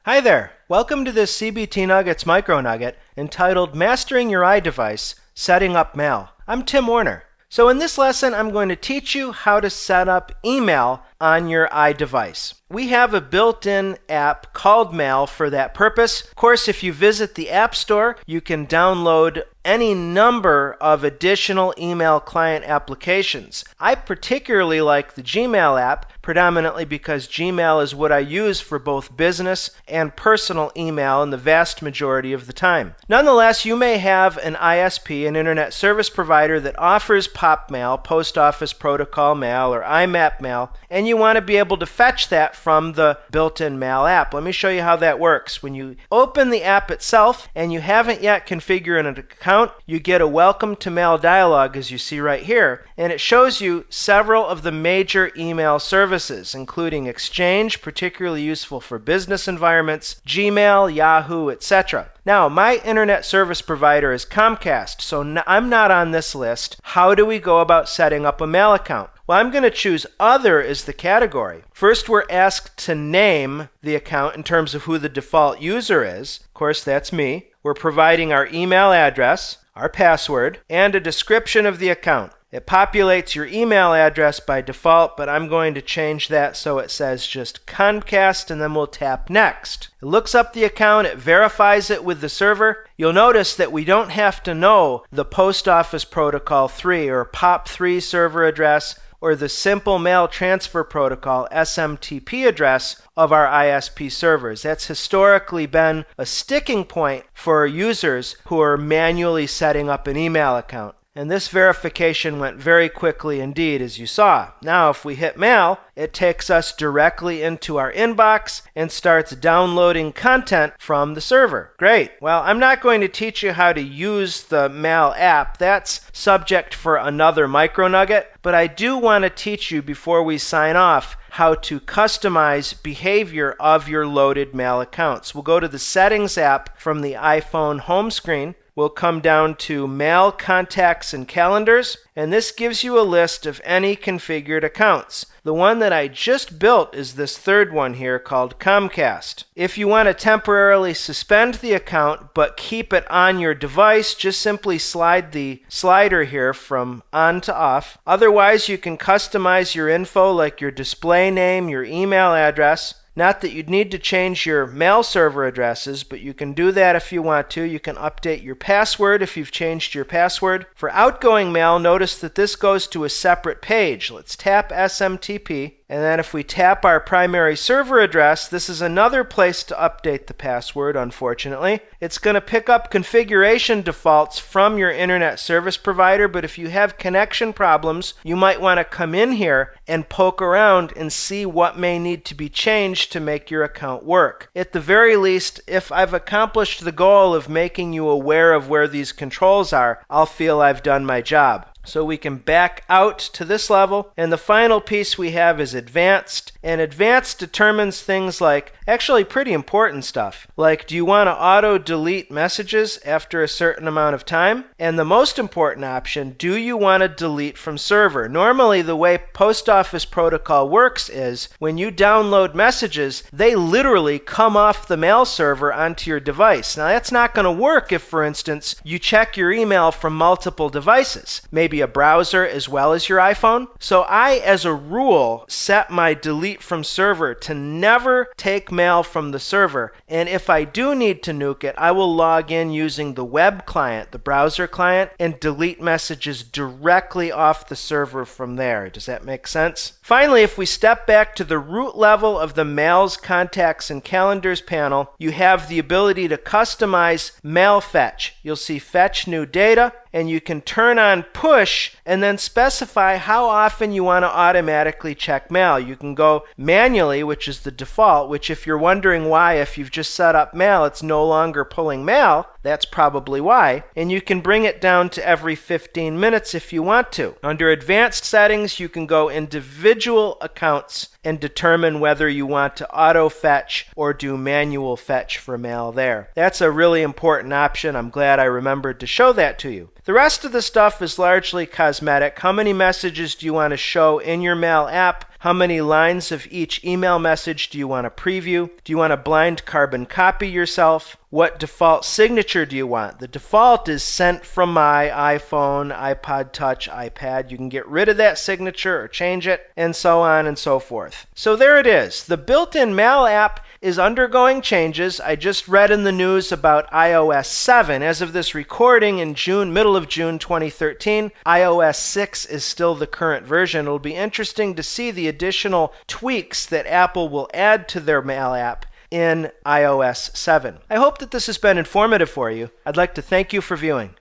Hi there! Welcome to this CBT Nuggets micro nugget entitled Mastering Your iDevice, Setting Up Mail. I'm Tim Warner. So in this lesson, I'm going to teach you how to set up email on your iDevice. We have a built-in app called Mail for that purpose. Of course, if you visit the App Store, you can download any number of additional email client applications. I particularly like the Gmail app, predominantly because Gmail is what I use for both business and personal email in the vast majority of the time. Nonetheless, you may have an ISP, an internet service provider, that offers POP mail, Post Office Protocol mail, or IMAP mail, and you want to be able to fetch that from the built-in Mail app. Let me show you how that works. When you open the app itself and you haven't yet configured an account, you get a Welcome to Mail dialog, as you see right here, and it shows you several of the major email services, including Exchange, particularly useful for business environments, Gmail, Yahoo, etc. Now, my internet service provider is Comcast, so I'm not on this list. How do we go about setting up a mail account? Well, I'm going to choose Other as the category. First, we're asked to name the account in terms of who the default user is. Of course, that's me. We're providing our email address, our password, and a description of the account. It populates your email address by default, but I'm going to change that so it says just Comcast, and then we'll tap Next. It looks up the account, it verifies it with the server. You'll notice that we don't have to know the Post Office Protocol 3 or POP3 server address or the Simple Mail Transfer Protocol SMTP address of our ISP servers. That's historically been a sticking point for users who are manually setting up an email account. And this verification went very quickly indeed, as you saw. Now, if we hit Mail, it takes us directly into our inbox and starts downloading content from the server. Great. Well, I'm not going to teach you how to use the Mail app. That's subject for another micro nugget. But I do want to teach you before we sign off how to customize behavior of your loaded Mail accounts. We'll go to the Settings app from the iPhone home screen. We'll come down to Mail, Contacts, and Calendars, and this gives you a list of any configured accounts. The one that I just built is this third one here called Comcast. If you want to temporarily suspend the account but keep it on your device, just simply slide the slider here from on to off. Otherwise, you can customize your info like your display name, your email address. Not that you'd need to change your mail server addresses, but you can do that if you want to. You can update your password if you've changed your password. For outgoing mail, notice that this goes to a separate page. Let's tap SMTP. And then if we tap our primary server address, this is another place to update the password, unfortunately. It's going to pick up configuration defaults from your internet service provider, but if you have connection problems, you might want to come in here and poke around and see what may need to be changed to make your account work. At the very least, if I've accomplished the goal of making you aware of where these controls are, I'll feel I've done my job. So we can back out to this level, and the final piece we have is Advanced. And Advanced determines things like, actually pretty important stuff, like do you want to auto-delete messages after a certain amount of time? And the most important option, do you want to delete from server? Normally the way Post Office Protocol works is when you download messages, they literally come off the mail server onto your device. Now that's not going to work if, for instance, you check your email from multiple devices, maybe a browser as well as your iPhone. So I, as a rule, set my delete from server to never take mail from the server. And if I do need to nuke it, I will log in using the web client, the browser client, and delete messages directly off the server from there. Does that make sense? Finally, if we step back to the root level of the Mails, Contacts, and Calendars panel, you have the ability to customize Mail Fetch. You'll see Fetch New Data, and you can turn on Push and then specify how often you want to automatically check mail. You can go manually, which is the default, which if you're wondering why, if you've just set up Mail, it's no longer pulling mail, that's probably why. And you can bring it down to every 15 minutes if you want to. Under Advanced Settings, you can go individual accounts and determine whether you want to auto fetch or do manual fetch for mail there. That's a really important option. I'm glad I remembered to show that to you. The rest of the stuff is largely cosmetic. How many messages do you want to show in your Mail app? How many lines of each email message do you want to preview? Do you want to blind carbon copy yourself? What default signature do you want? The default is sent from my iPhone, iPod Touch, iPad. You can get rid of that signature or change it, and so on and so forth. So there it is. The built-in Mail app is undergoing changes. I just read in the news about iOS 7. As of this recording in middle of June 2013, iOS 6 is still the current version. It'll be interesting to see the additional tweaks that Apple will add to their Mail app in iOS 7. I hope that this has been informative for you. I'd like to thank you for viewing.